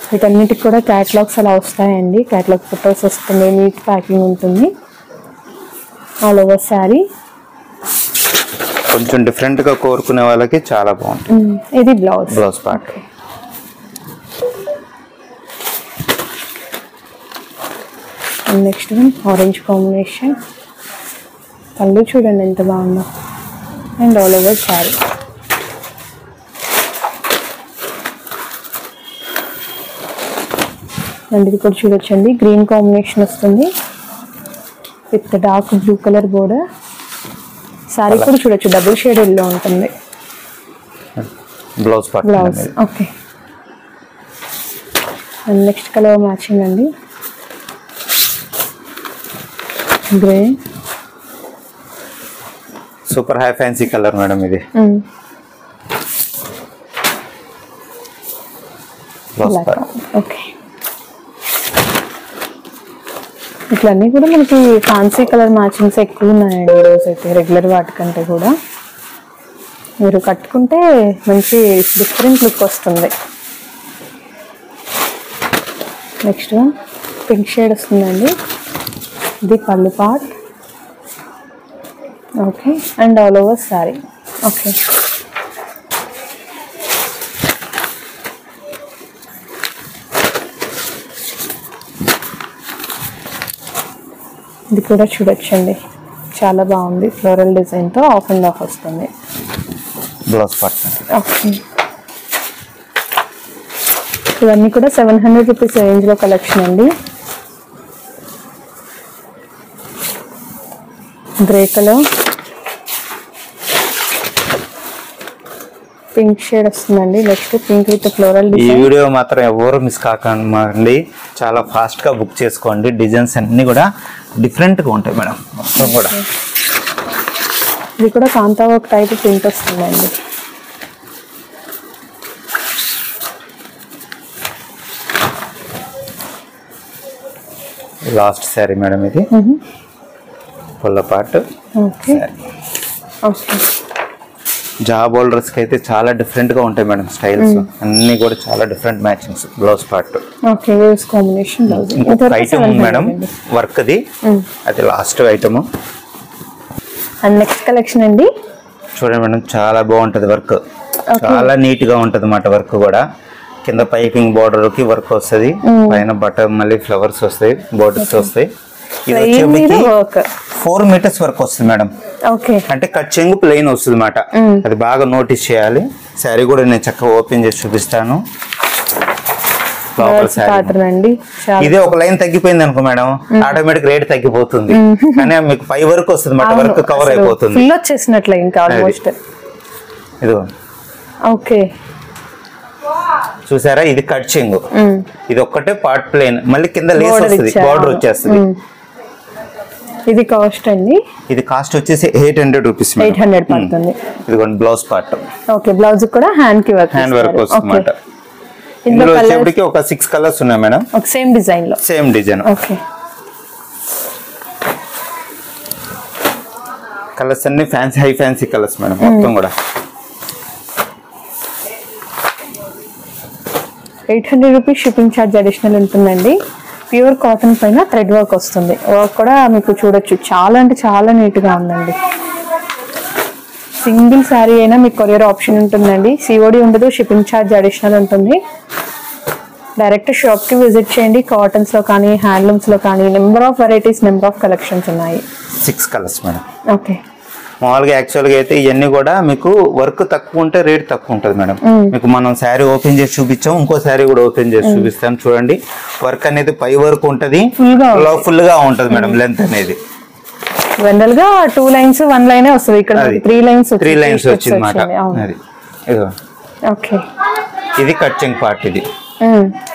వీటన్నిటికి కూడా క్యాటలాగ్స్ అలా వస్తాయండి. క్యాటలాగ్ ఫొటోస్ వస్తుంది, నీట్ ప్యాకింగ్ ఉంటుంది. ఆల్ ఓవర్ శారీ కొంచెం డిఫరెంట్ గా కోరుకునే వాళ్ళకి చాలా బాగుంటుంది. ఇది blouse part. Next one orange combination. Pallu చూడండి ఎంత బాగుందో. And all over sari. And ఇది కూడా చూడొచ్చండి, గ్రీన్ కాంబినేషన్ వస్తుంది with dark blue colour border. Sari కూడా చూడొచ్చు, డబుల్ షేడెడ్ లో ఉంటుంది. Blouse part. Blouse okay. And next colour matching అండి, grey. Super high fancy colour madam ఇది. ఓకే, ఇట్లన్నీ కూడా మనకి ఫ్యాన్సీ కలర్ మ్యాచింగ్స్ ఎక్కువ ఉన్నాయండి ఈరోజు అయితే, రెగ్యులర్ వాటికంటే కూడా. మీరు కట్టుకుంటే మంచి డిఫరెంట్ లుక్ వస్తుంది. నెక్స్ట్ వన్ పింక్ షేడ్ వస్తుందండి. ఇది పళ్ళు part. Okay, and all over sari. Okay, ఇది కూడా చూడొచ్చండి, చాలా బాగుంది. ఫ్లోరల్ డిజైన్తో ఆఫ్ అండ్ ఆఫ్ వస్తుంది. Blouse part. ఓకే, ఇవన్నీ కూడా 700 రూపీస్ రేంజ్లో కలెక్షన్ అండి. గ్రే కలర్, పింక్ షేడ్ వస్తుందండి. Next pink with floral design. ఈ వీడియో మాత్రం ఎవరు మిస్ కాకండి, చాలా ఫాస్ట్గా బుక్ చేసుకోండి. డిజైన్స్ అన్నీ కూడా డిఫరెంట్గా ఉంటాయి మేడం. మొత్తం కూడా ఇది కూడా కాంతా వర్క్ టైప్ ప్రింట్ వస్తుందండి. లాస్ట్ శారీ మేడం ఇది. పుల్ల పార్ట్. Okay okay. జాబ్ హోల్డర్స్కి అయితే చాలా డిఫరెంట్గా ఉంటాయి మేడం స్టైల్స్ అన్నీ కూడా చాలా different matchings. Blouse part. Okay waves combination blouse. ఇంకొక ఐటమ్ ఉంది మేడం వర్క్ది, అది last item. And next collection అండి. చూడండి మేడం చాలా బాగుంటుంది వర్క్, చాలా నీట్గా ఉంటుంది అన్నమాట. వర్క్ కూడా కింద పైపింగ్ బార్డర్కి వర్క్ వస్తుంది, పైన బటన్ మళ్ళీ ఫ్లవర్స్ వస్తాయి, బోర్డర్స్ వస్తాయి. ఇది వచ్చేప్పటికి 4 మీటర్స్ వర్క్ వస్తుంది మేడం. ఓకే. అంటే కట్ చెంగు ప్లెయిన్ వస్తుంది అన్నమాట. అది బాగా నోటీస్ చేయాలి. శారీ కూడా నేను చక్కగా ఓపెన్ చేసి చూపిస్తాను. ఇదే ఒక లైన్ తగ్గిపోయింది అనుకో మేడం, ఆటోమేటిక్ రేట్ తగ్గిపోతుంది. కానీ మీకు పై వరకు వస్తుంది అన్నమాట, వర్క్ కవర్ అయిపోతుంది. ఫుల్ వచ్చేసినట్లే ఇంకా ఆల్మోస్ట్. ఇదిగో ఓకే చూసారా, ఇది కట్ చెంగు, ఇది ఒక్కటే పార్ట్ ప్లెయిన్, మళ్ళీ కింద లేస్ వస్తుంది, బార్డర్ వచ్చేస్తుంది. ఇది కాస్ట్ అండి. ఇది కాస్ట్ వచ్చేసి 800 రూపీస్. 800 పడుతుంది. ఇదిగోండి బ్లౌజ్ పార్ట్. ఓకే బ్లౌజ్ కూడా హ్యాండ్ వర్క్ వస్తుంది అన్నమాట. ఇందులో వచ్చేప్పటికి ఒక 6 కలర్స్ ఉన్నాయి మేడం. సేమ్ డిజైన్ లో. Same design. ఓకే. కలర్స్ అన్ని fancy, high fancy colours madam మొత్తం కూడా. 800 రూపీస్ షిప్పింగ్ ఛార్జ్ అడిషనల్ ఉంటుందండి. ప్యూర్ కాటన్ పైన థ్రెడ్ వర్క్ వస్తుంది. వర్క్ కూడా మీకు చూడొచ్చు, చాలా అంటే చాలా నీట్గా ఉందండి. సింగిల్ శారీ అయినా మీకు కొరియర్ ఆప్షన్ ఉంటుందండి. సిఓడి ఉండదు, షిప్పింగ్ ఛార్జ్ అడిషనల్ ఉంటుంది. డైరెక్ట్ షాప్కి విజిట్ చేయండి. కాటన్స్లో కానీ హ్యాండ్లూమ్స్లో కానీ number of varieties, number of collections ఉన్నాయి. 6 కలర్స్ మేడం. ఓకే. మామూలుగా యాక్చువల్గా అయితే ఇవన్నీ కూడా మీకు వర్క్ తక్కువ ఉంటే రేట్ తక్కువ ఉంటుంది మేడం. మీకు మనం శారీ ఓపెన్ చేసి చూపించాం, ఇంకో శారీ కూడా ఓపెన్ చేసి చూపిస్తాం. చూడండి వర్క్ అనేది పై వరకు ఉంటుంది, ఫుల్ గా ఉంటుంది మేడం. లెంత్ అనేది జనరల్ గా 2 లైన్స్ 1 లైనే వస్తుంది, ఇక్కడ 3 లైన్స్ వచ్చింది మాట. ఓకే. ఇది కట్చింగ్ పార్ట్. ఇది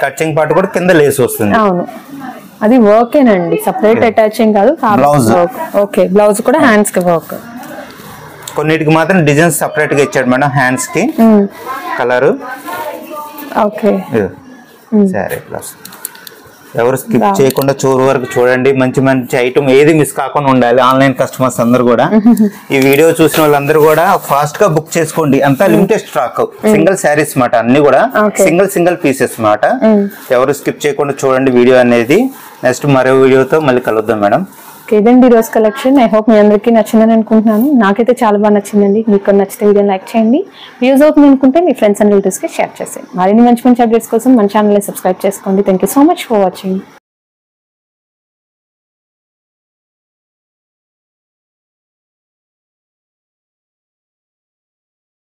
కట్చింగ్ పార్ట్ కూడా కింద లేస్ వస్తుంది. అవును, అది వర్కేనండి, సపరేట్ అటాచింగ్ కాదు. బ్లౌజ్. ఓకే బ్లౌజ్ కూడా హ్యాండ్స్ కి వర్క్. కొన్నిటికి మాత్రం డిజైన్స్ సపరేట్ గా ఇచ్చాడు మేడం హ్యాండ్స్ కి. కలర్. ఓకే. సరే ప్లస్ ఎవరు స్కిప్ చేయకుండా చివరి వరకు చూడండి. మంచి మంచి ఐటమ్ ఏది మిస్ కాకుండా ఉండాలి. ఆన్లైన్ కస్టమర్స్ అందరూ కూడా ఈ వీడియో చూసిన వాళ్ళందరూ కూడా ఫాస్ట్ గా బుక్ చేసుకోండి. అంతా లిమిటెడ్ స్టాక్, సింగిల్ శారీస్ మాట, అన్ని కూడా సింగిల్ పీసెస్ మాట. ఎవరు స్కిప్ చేయకుండా చూడండి వీడియో అనేది. నెక్స్ట్ మరో వీడియోతో మళ్ళీ కలుద్దాం మేడం. ఇదండి ఈరోజు కలెక్షన్. ఐ హోప్ మీ అందరికీ నచ్చిందని అనుకుంటున్నాను. నాకైతే చాలా బాగా నచ్చిందండి. మీకు నచ్చితే వీడియో లైక్ చేయండి. వ్యూస్ అవుతుంది అనుకుంటే మీ ఫ్రెండ్స్ అండ్ రిలేటివ్స్కి షేర్ చేసేయండి. మరిన్ని మంచి మంచి అప్డేట్స్ కోసం మన ఛానల్ని సబ్స్క్రైబ్ చేసుకోండి. Thank you so much for watching.